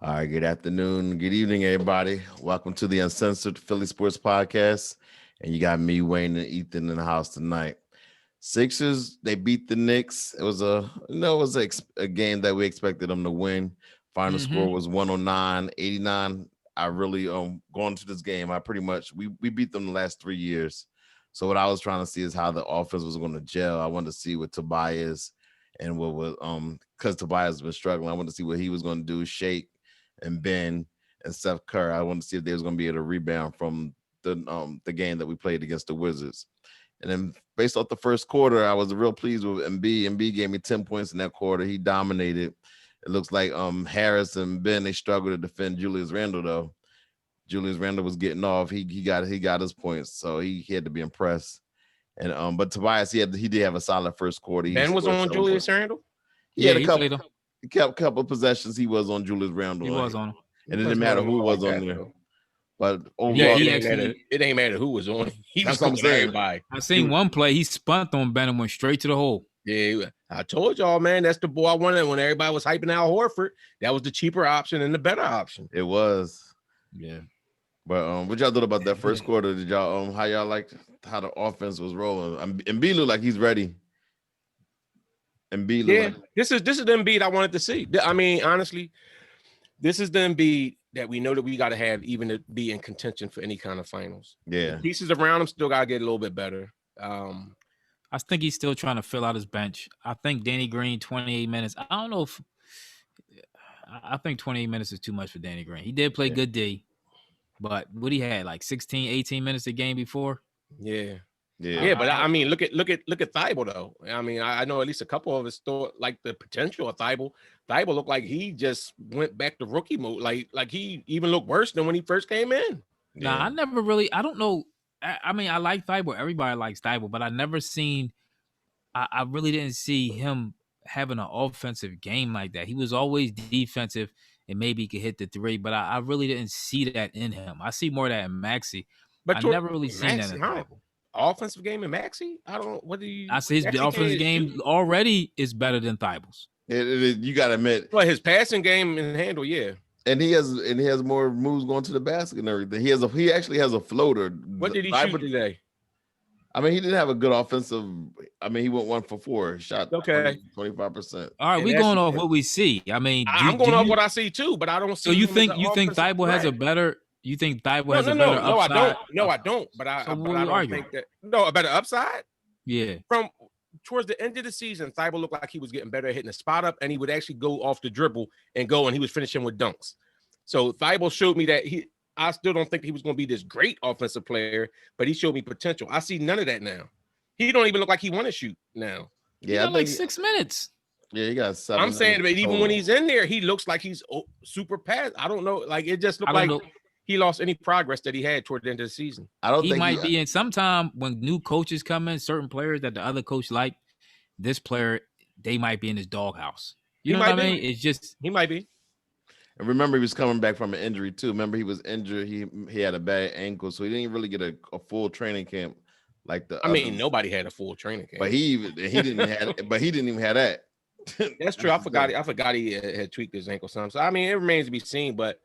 All right, good afternoon, good evening, everybody. Welcome to the Uncensored Philly Sports Podcast. And you got me, Wayne, and Ethan in the house tonight. Sixers, they beat the Knicks. It was a game that we expected them to win. Final score was 109-89. I really going to this game, we beat them the last 3 years. So what I was trying to see is how the offense was going to gel. I wanted to see what Tobias and what was because Tobias has been struggling. I wanted to see what he was going to do, Shake and Ben and Seth Curry. I wanted to see if they was going to be able to rebound from the game that we played against the Wizards. And then based off the first quarter, I was real pleased with Embiid. Embiid gave me 10 points in that quarter. He dominated. It looks like Harris and Ben, they struggled to defend Julius Randle, though. Julius Randle was getting off. He got his points, so he had to be impressed. And but Tobias, he did have a solid first quarter. Ben was on Julius Randle? He had a couple. He kept a couple of possessions. He was on Julius Randle. He was on him. And it didn't matter who was on there. But overall, it ain't matter who was on. He was on everybody. I seen one play. He spunt on Ben and went straight to the hole. Yeah, I told y'all, man, that's the boy I wanted when everybody was hyping Al Horford. That was the cheaper option and the better option. It was. Yeah. But what y'all thought about that first quarter? Did y'all how y'all liked how the offense was rolling? Embiid looked like he's ready. This is the Embiid I wanted to see. I mean, honestly, this is the Embiid that we know that we got to have even to be in contention for any kind of finals. Yeah, the pieces around him still got to get a little bit better. I think he's still trying to fill out his bench. I think Danny Green 28 minutes. I don't know if I think 28 minutes is too much for Danny Green. He did play good D, but what he had like 16, 18 minutes a game before. Yeah, but I mean, look at Thibault though. I mean, I know at least a couple of us thought like the potential of Thibault. Thibault looked like he just went back to rookie mode. Like he even looked worse than when he first came in. Nah, I never really. I don't know. I mean, I like Thibault. Everybody likes Thibault, but I never seen. I really didn't see him having an offensive game like that. He was always defensive, and maybe he could hit the three, but I really didn't see that in him. I see more of that in Maxey. But I never really seen that in Thibault. Offensive game in Maxey? I don't. What do you? I say his offensive game already is better than Thibault's. You got to admit. Well, his passing game and handle, yeah. And he has more moves going to the basket and everything. He actually has a floater. What did he shoot today? I mean, he didn't have a good offensive. I mean, he went 1 for 4. Shot 25%. All right, we going off what we see. I mean, I'm going off what I see too, but I don't see. So you think Thibault has a better? You think Thibault has a better upside? No, I don't. But I don't think that. No, a better upside? Yeah. From towards the end of the season, Thibault looked like he was getting better at hitting the spot up, and he would actually go off the dribble and go, and he was finishing with dunks. So Thibault showed me that I still don't think he was going to be this great offensive player, but he showed me potential. I see none of that now. He don't even look like he want to shoot now. Yeah, like 6 minutes. Yeah, he got 7. I'm saying, but even when he's in there, he looks like he's super fast. I don't know. Like it just looked like he lost any progress that he had toward the end of the season. He might be in sometime when new coaches come in, certain players that the other coach like, this player, they might be in his doghouse. You know what I mean? It's just he might be. And remember, he was coming back from an injury too. Remember, he was injured. He had a bad ankle, so he didn't really get a full training camp like the. I mean, nobody had a full training camp, but he didn't have. But he didn't even have that. That's true. I forgot he had tweaked his ankle some. So I mean, it remains to be seen. But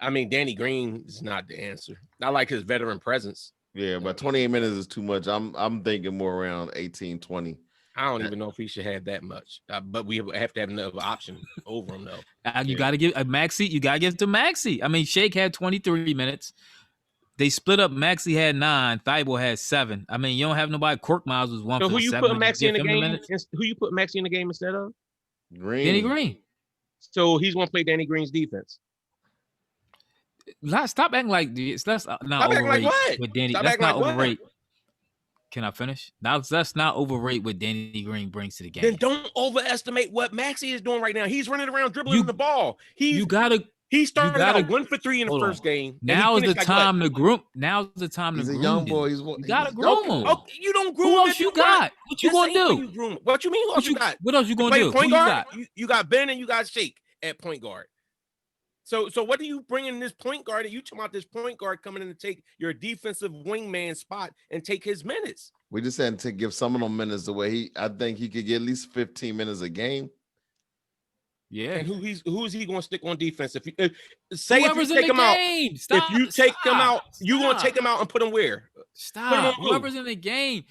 I mean, Danny Green is not the answer. Not like his veteran presence. Yeah, but 28 minutes is too much. I'm thinking more around 18, 20. I don't even know if he should have that much, but we have to have another option over him though. You got to give Maxey. You got to give it to Maxey. I mean, Shake had 23 minutes. They split up. Maxey had 9. Thibault had 7. I mean, you don't have nobody. Cork Miles was 1 for 7. Who you put Maxey in the game? Who you put Maxey in the game instead of? Danny Green. So he's going to play Danny Green's defense. Stop acting like this. Let's not overrate with Danny. Let's not overrate. Can I finish? Now let's not overrate what Danny Green brings to the game. Then don't overestimate what Maxey is doing right now. He's running around dribbling the ball. He started out 1 for 3 in the first game. Now is the time to groom. Now's the time to groom. He's a young boy. You gotta groom him. Oh, you don't groom him. Who else you got? What you gonna do? What you mean? What you got? What else you gonna do? Point guard. You got Ben and you got Shake at point guard. So what do you bring in this point guard? You talking about this point guard coming in to take your defensive wingman spot and take his minutes? We just had to give some of them minutes away. I think he could get at least 15 minutes a game. Yeah. And who is he going to stick on defense? If Whoever's if you take in the him game. out, Stop. if you take him out, Stop. you going to take him out and put him where? Stop. Put him on Whoever's in the game.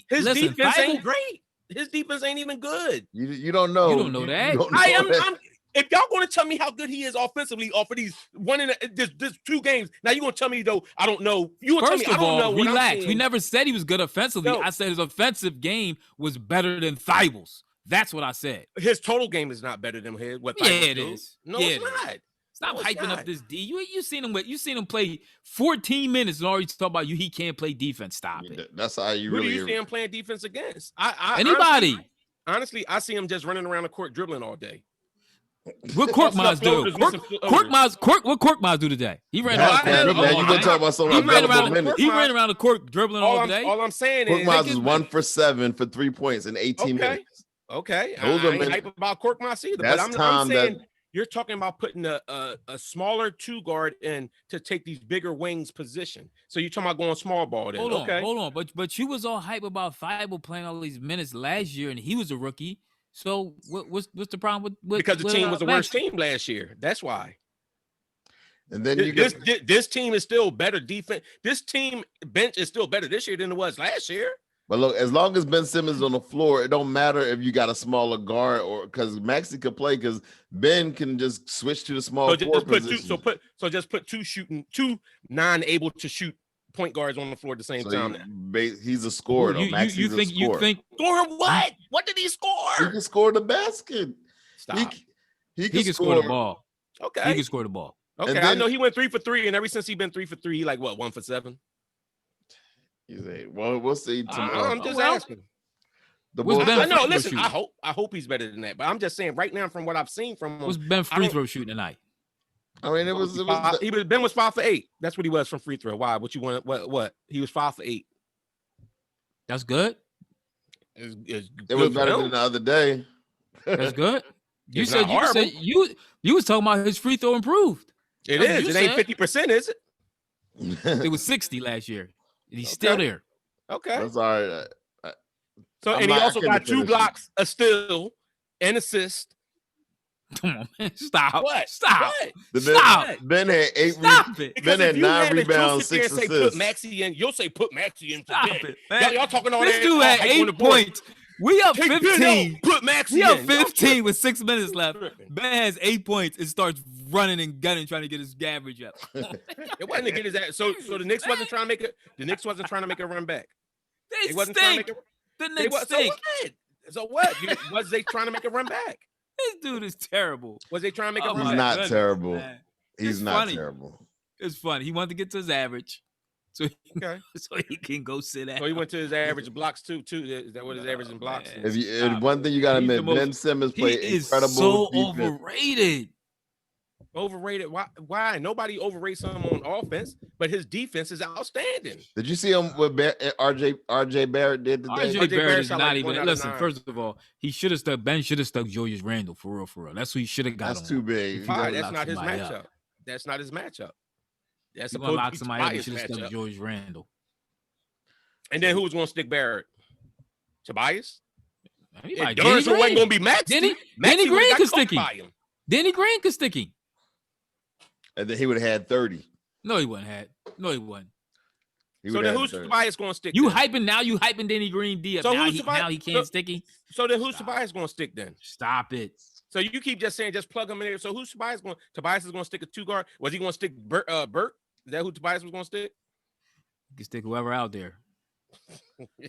His Listen, defense Thibault, ain't great. His defense ain't even good. You don't know. You don't know that. You don't know that. If y'all going to tell me how good he is offensively off of these this 2 games, now you going to tell me though I don't know. You going to tell me First I of don't know. all, What relax. I'm saying. We never said he was good offensively. No. I said his offensive game was better than Thibault's. That's what I said. His total game is not better than what Yeah, Thibault it do. is. No, Yeah, it's it is. not. Stop No, it's hyping not. up this D. You seen him play 14 minutes and already talk about he can't play defense. Stop it. That's how you Who really. do you see him playing defense against? Anybody. Honestly, I see him just running around the court dribbling all day. What Korkmaz do? What Korkmaz do today? He ran around. You gonna talk about some available minutes? He ran around the court dribbling all day. All I'm saying Korkmaz is is 1 for 7 for 3 points in 18 minutes. Okay, Those I are ain't hype about Korkmaz either. That's but I'm saying that you're talking about putting a smaller 2 guard in to take these bigger wings position. So you're talking about going small ball then. Hold on. But you was all hype about Thibault playing all these minutes last year, and he was a rookie. So what's the problem with because the team was the worst team last year. That's why. And then this team is still better defense. This team bench is still better this year than it was last year. But look, as long as Ben Simmons is on the floor, it don't matter if you got a smaller guard or because Maxey could play because Ben can just switch to the small forward position. Just put 2 non-able to shoot point guards on the floor at the same time. He's a scorer. You think score what? What did he score? He can score the basket. Stop. He can score the ball. Okay. He can score the ball. Okay. I know he went 3 for 3, and ever since he been 3 for 3, he like what 1 for 7. Well, we'll see tomorrow. I'm just asking. Listen, I hope he's better than that. But I'm just saying right now, from what I've seen from him, what's Ben free throw shooting tonight? I mean, Ben was 5 for 8. That's what he was from free throw. Why? What you want? What? He was 5 for 8. That's good. It was better than the other day. That's good. You said you was talking about his free throw improved. It ain't 50%, is it? It was 60 last year. And he's still there. Okay. That's all right. He also got 2 blocks, a steal, and assist. Come on, man. Stop. What? Stop. What? Stop. Ben had 8 Ben had 9 rebounds, 6 say assists. Put Maxey in. You'll say put Maxey in. Stop it, man. Y'all talking all this that. This dude had 8 points. We up 15. Put Maxey we up 15 with 6 minutes left. Ben has 8 points and starts running and gunning, trying to get his average up. It wasn't to get his average. So the Knicks wasn't trying to make it. The Knicks wasn't trying to make a run back. They wasn't trying to make it. The Knicks stink. So what? Was they trying to make a run back? This dude is terrible. Was they trying to make a run back? He's not terrible. Man. He's not terrible. It's funny. He wanted to get to his average. So he can go sit at. So he went to his average blocks too. Is that what his average in blocks is? One thing you gotta admit, Ben Simmons played incredible. So defense. Overrated. Why? Nobody overrates him on offense, but his defense is outstanding. Did you see him what RJ Barrett did today? RJ Barrett is not even. Listen, first of all, he should have stuck. Ben should have stuck Julius Randle for real. That's who he should have got. That's too big. That's not his matchup. That's not his matchup. That's supposed to be somebody up. He should have stuck Julius Randle. And then who was going to stick Barrett? Tobias? Danny Green wasn't going to be Maxey. Danny Green could stick him. Danny Green could stick him. And then he would have had 30. No, he wouldn't have. No, he wouldn't. So then who's Tobias going to stick? You hyping Danny Green D up. So now he can't stick him. So then who's Tobias going to stick then? Stop it. So you keep just saying just plug him in there. So who's Tobias going? Tobias is going to stick a 2 guard. Was he going to stick Burt? Is that who Tobias was going to stick? You can stick whoever out there. Yeah,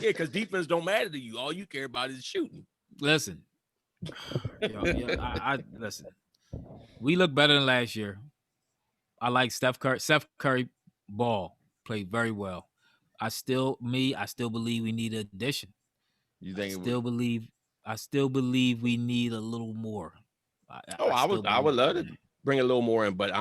because defense don't matter to you. All you care about is shooting. Listen, listen. We look better than last year. I like Steph Curry ball played very well. I still believe we need an addition. You think? I still believe we need a little more. I would love to bring a little more in, but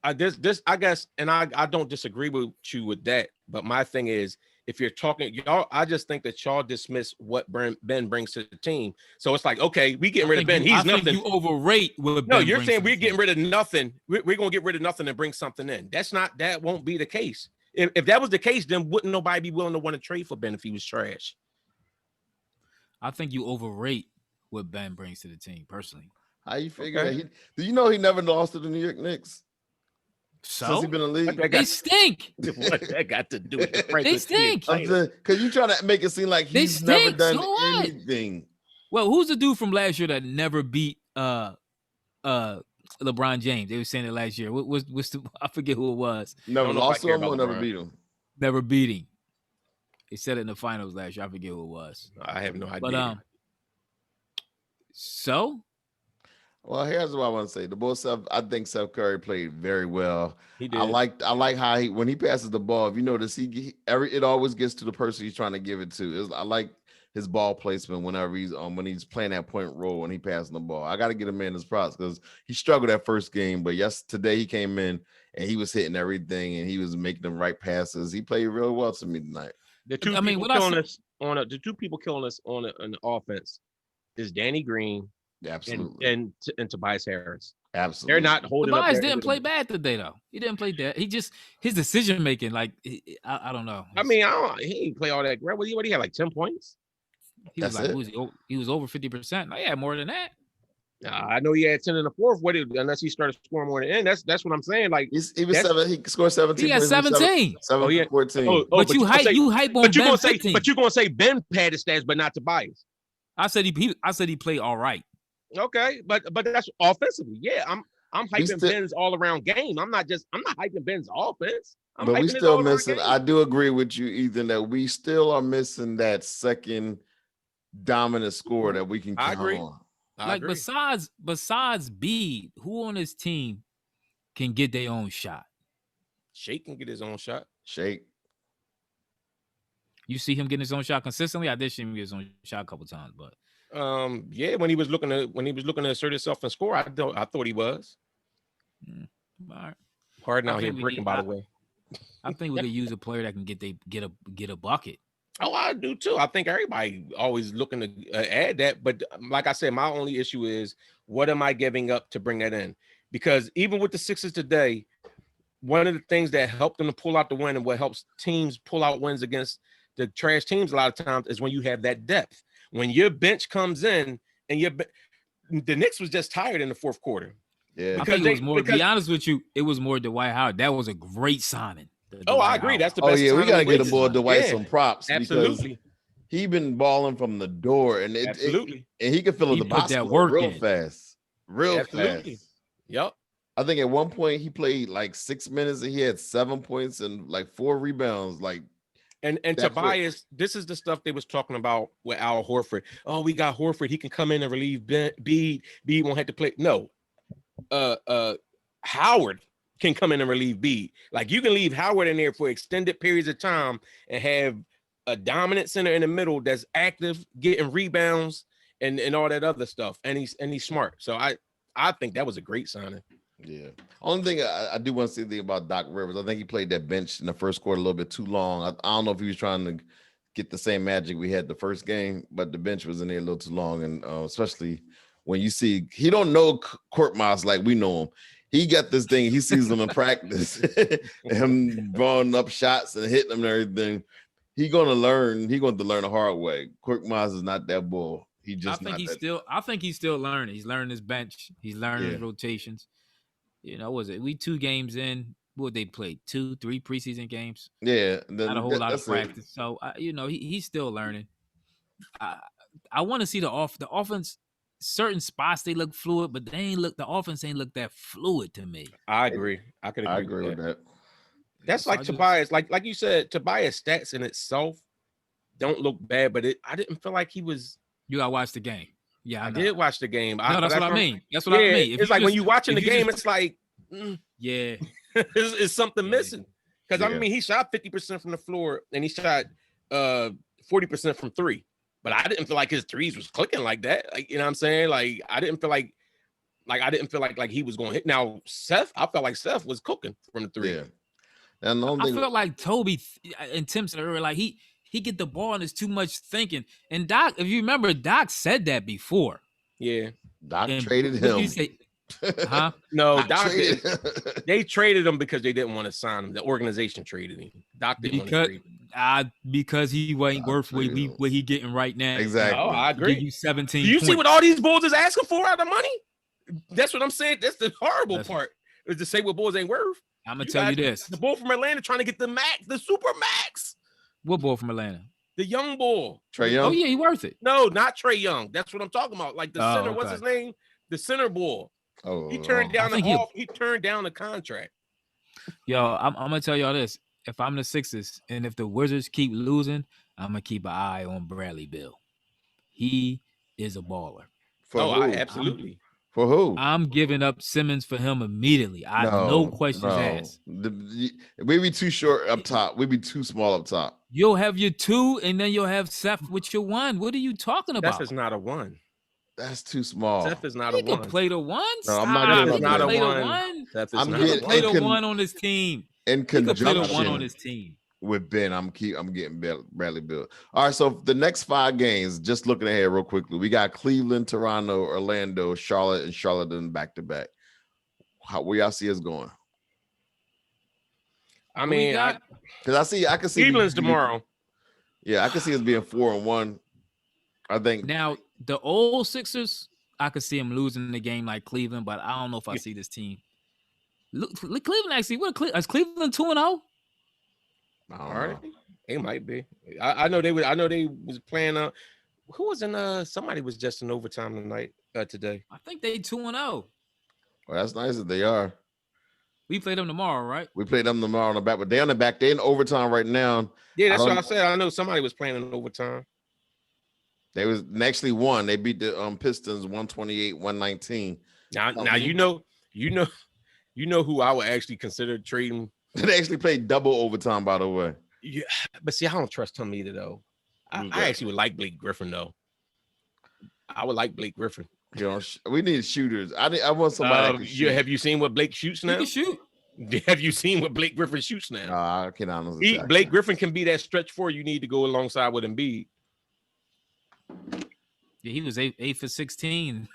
I guess, and I don't disagree with you with that. But my thing is, if you're talking, y'all, I just think that y'all dismiss what Ben brings to the team. So it's like, okay, we getting rid of Ben. He's nothing. You overrate what Ben you're saying we're getting rid of nothing. We're going to get rid of nothing and bring something in. That won't be the case. If that was the case, then wouldn't nobody be willing to want to trade for Ben if he was trash? I think you overrate what Ben brings to the team personally. How you figure that? Do you know he never lost to the New York Knicks since he So been in the league? they stink. What that got to do with the They stink. Because you trying to make it seem like They he's never stink. done So what? anything. Well, who's the dude from last year that never beat LeBron James? They were saying it last year. What's the, I forget who it was. Never lost to him or never beat him. Never beat him. They said it in the finals last year. I forget who it was. I have no idea. But so. Well, here's what I want to say. The boy Seth, I think Seth Curry played very well. He did. I like how when he passes the ball, if you notice, it always gets to the person he's trying to give it to. I like his ball placement whenever he's when he's playing that point role when he passing the ball. I got to get him in his props because he struggled that first game, but today he came in and he was hitting everything and he was making the right passes. He played real well to me tonight. The two people killing us on the offense is Danny Green, absolutely, and Tobias Harris. Absolutely, they're not holding. Tobias didn't play bad today though. He didn't play that. He just his decision making, like I don't know. I mean, he didn't play all that great. What he had like 10 points. He was he was over 50%. I had more than that. I know he had 10 in the fourth. Unless he started scoring more than the end. That's what I'm saying. Like he was 7. He scored 17. He had 17. 14. But you hype on Ben. But you're gonna say Ben padded stats, but not Tobias. I said he played all right. Okay, but that's offensively. Yeah, I'm hyping Ben's all around game. I'm not hyping Ben's offense. But we still missing. I do agree with you, Ethan, that we still are missing that second dominant scorer that we can count on. Like besides Bede, who on his team can get their own shot? Shake can get his own shot. Shake. You see him getting his own shot consistently? I did see him get his own shot a couple times, but yeah, when he was looking to assert himself and score, I thought he was. All right. Hard now here breaking, by the way. I think we could use a player that can get a bucket. Oh, I do too. I think everybody always looking to add that. But like I said, my only issue is what am I giving up to bring that in? Because even with the Sixers today, one of the things that helped them to pull out the win and what helps teams pull out wins against the trash teams a lot of times is when you have that depth. When your bench comes in and the Knicks was just tired in the fourth quarter. Yeah, I think it was more. To be honest with you, it was more Dwight Howard. That was a great signing. I agree. That's the best. Oh yeah, we gotta get the boy Dwight some props. Absolutely. He been balling from the door, and and he can fill in the box real fast. Yep. I think at one point he played like 6 minutes and he had 7 points and like 4 rebounds. Like, and Tobias, this is the stuff they was talking about with Al Horford. Oh, we got Horford. He can come in and relieve Bede. Bede won't have to play. No, Howard can come in and relieve Bede. Like you can leave Howard in there for extended periods of time and have a dominant center in the middle that's active, getting rebounds and all that other stuff. And he's smart. So I think that was a great signing. Yeah. Only thing I do want to say about Doc Rivers, I think he played that bench in the first quarter a little bit too long. I don't know if he was trying to get the same magic we had the first game, but the bench was in there a little too long. And especially when you see, he don't know court miles like we know him. He got this thing, he sees them in practice, him drawing up shots and hitting them and everything. He's going to learn the hard way. Quirk Miles is not that bull. I think he's still learning. He's learning his bench. He's learning his rotations. You know, we 2 games in? What they played 2-3 preseason games? Yeah, not a whole lot of practice. So he's still learning. I want to see the offense. Certain spots they look fluid, but the offense ain't look that fluid to me. I agree. I agree with that. That's like Tobias, like you said, Tobias stats in itself don't look bad, but I didn't feel like he was. You gotta watch the game. Yeah, I did watch the game. That's what I mean. That's what I mean. It's like when you watching the game, it's like, yeah, it's something missing. Because I mean, he shot 50% from the floor and he shot 40% from 3. But I didn't feel like his threes was clicking like that. Like, you know what I'm saying? Like, I didn't feel like he was going to hit. Now, Seth, I felt like Seth was cooking from the 3. Yeah. And I felt like Toby and Tim said earlier, like he get the ball and there's too much thinking. And Doc, if you remember, Doc said that before. Yeah. Doc traded him. Huh? No, Doc they traded him because they didn't want to sign him. The organization traded him. Doc didn't want to trade him. Because he wasn't worth what he getting right now. Exactly. Oh, I agree. Give you 17 Do you points. see what all these Bulls is asking for out of money? That's what I'm saying. That's the horrible part. Is to say what Bulls ain't worth. I'm gonna tell you this: the bull from Atlanta trying to get the max, the super max. What bull from Atlanta? The young bull, Trae Young. Oh yeah, he worth it. No, not Trae Young. That's what I'm talking about. Like the center. Okay. What's his name? The center bull. Oh, he turned down he turned down the contract. Yo, I'm gonna tell y'all this: if I'm the Sixers and if the Wizards keep losing, I'm gonna keep an eye on Bradley Beal. He is a baller. Absolutely. For who? I'm giving up Simmons for him immediately. No questions asked. We be too short up top. We be too small up top. You'll have your 2, and then you'll have Seth with your 1. What are you talking about? Seth is not a 1. That's too small. Seth is not a 1. He can play the 1. No, I'm not giving not a 1. Seth is not a 1. He can play the 1 on his team. In conjunction he can play the 1 on his team. With Ben, I'm getting Bradley Beal. All right, so the next 5 games, just looking ahead real quickly, we got Cleveland, Toronto, Orlando, Charlotte, and Charlotte back to back. Where y'all see us going? I mean, because I can see Cleveland's tomorrow. Yeah, I can see us being 4-1. I think now the old Sixers, I could see them losing the game like Cleveland, but I don't know if I see this team. Look, Cleveland actually. Is Cleveland 2-0? All right, it might be. I know they was playing. Who was in? Somebody was just in overtime tonight. Today, I think they 2-0. Well, that's nice that they are. We play them tomorrow, right? We play them tomorrow on the back, but they're on the back. They're in overtime right now. Yeah, that's what I said. I know somebody was playing in overtime. They actually won. They beat the Pistons 128-119. Now you know who I would actually consider trading. They actually played double overtime, by the way. Yeah, but see, I don't trust him either, though. I actually would like Blake Griffin, though. I would like Blake Griffin. You know, we need shooters. I want somebody that can shoot. Have you seen what Blake shoots now? He can shoot. Have you seen what Blake Griffin shoots now? I can honestly. Blake Griffin can be that stretch 4 you need to go alongside with Embiid. Yeah, he was 8 for 16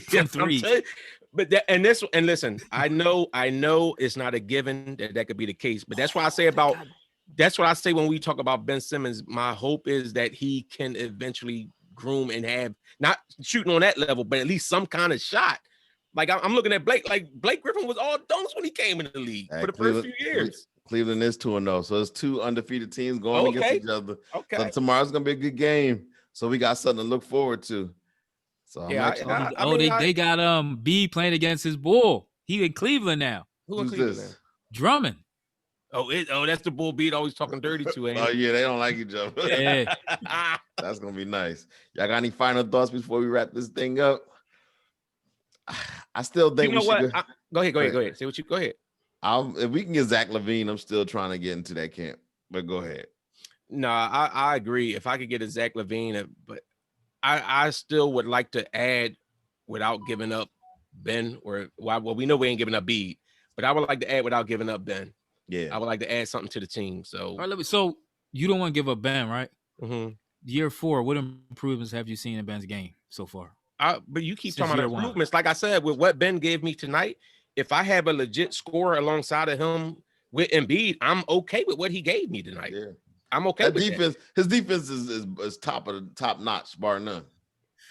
from 3. But listen, I know it's not a given that could be the case, but that's what I say when we talk about Ben Simmons. My hope is that he can eventually groom and have not shooting on that level, but at least some kind of shot. Like I'm looking at Blake. Like Blake Griffin was all dunks when he came in the league for the first few years. Cleveland is 2-0, so it's 2 undefeated teams going against each other. Okay, so tomorrow's gonna be a good game. So we got something to look forward to. So they got B playing against his bull. He in Cleveland now. Who's this? Drummond. That's the bull beat always talking dirty to him. Oh yeah, they don't like each other. Yeah. That's gonna be nice. Y'all got any final thoughts before we wrap this thing up? I still think go ahead. Say what you go ahead. If we can get Zach LaVine, I'm still trying to get into that camp. But go ahead. No, I agree. If I could get a Zach LaVine, but I still would like to add without giving up Ben we know we ain't giving up Embiid, but I would like to add without giving up Ben. Yeah, I would like to add something to the team. So, all right, so you don't want to give up Ben, right? Mm-hmm. Year 4, what improvements have you seen in Ben's game so far? But you keep talking about improvements. Like I said, with what Ben gave me tonight, if I have a legit scorer alongside of him with Embiid, I'm okay with what he gave me tonight. Yeah. I'm okay with defense. That. His defense is top notch, bar none.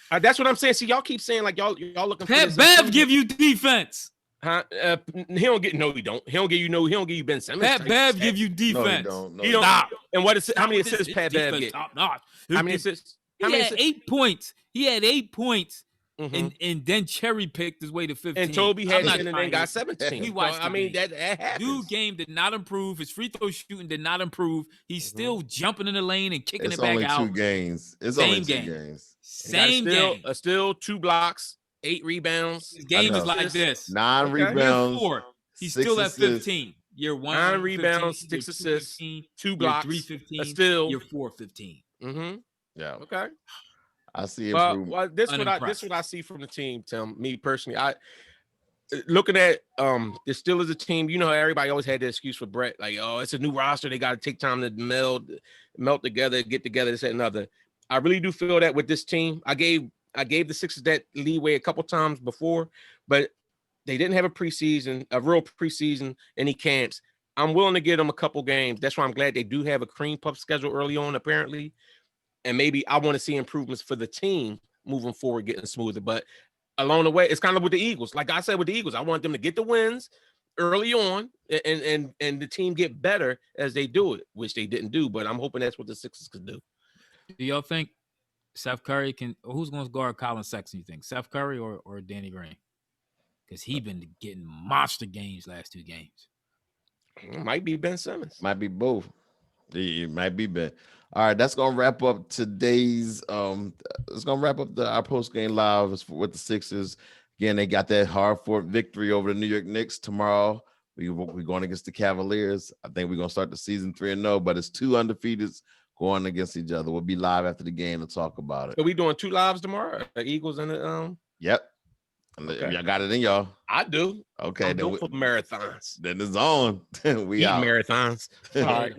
That's what I'm saying. See, y'all keep saying like y'all looking for Pat Bev give you defense. Huh? He don't get He don't give you Ben Simmons. Pat Bev give you defense. No, he don't. Stop. And what is how many assists Pat Bev get? Top notch. How many assists? He had 8 points. He had 8 points. Mm-hmm. And then cherry picked his way to 15. And Toby had 10 and then got 17. We watched. I mean that happens. Dude, game did not improve. His free throw shooting did not improve. He's still jumping in the lane and kicking it back out. It's only 2 games. It's only 2 games. Same game. Still 2 blocks, 8 rebounds. His game is like this. 9 rebounds. Year 4, he's still at 15. Year 1, 9 rebounds, 15, 6 assists, 15, 2 blocks. 3, 15. Still year 4, 15. Mm-hmm. Yeah. Okay. I see it. Well, this is what I see from the team, Tim. Me personally, looking at the Steelers, a team. You know how everybody always had the excuse for Brett, like, oh, it's a new roster. They got to take time to melt together, get together, this and another. I really do feel that with this team. I gave the Sixers that leeway a couple times before, but they didn't have a real preseason, any camps. I'm willing to give them a couple games. That's why I'm glad they do have a cream puff schedule early on, apparently. And maybe I want to see improvements for the team moving forward, getting smoother. But along the way, it's kind of with the Eagles. Like I said with the Eagles, I want them to get the wins early on and the team get better as they do it, which they didn't do. But I'm hoping that's what the Sixers could do. Do y'all think Seth Curry who's going to guard Colin Sexton, you think? Seth Curry or Danny Green? Because he been getting monster games last 2 games. It might be Ben Simmons. Might be both. It might be Ben. All right, that's gonna wrap up today's. It's gonna wrap up our post game live with the Sixers. Again, they got that hard-fought victory over the New York Knicks tomorrow. We're going against the Cavaliers. I think we're gonna start the season 3-0, but it's 2 undefeateds going against each other. We'll be live after the game to talk about it. So we doing 2 lives tomorrow? The Eagles and the Yep. Okay. Y'all got it in y'all. I do. Okay, I'm built for marathons. Then it's on. We Eat out. marathons. All right.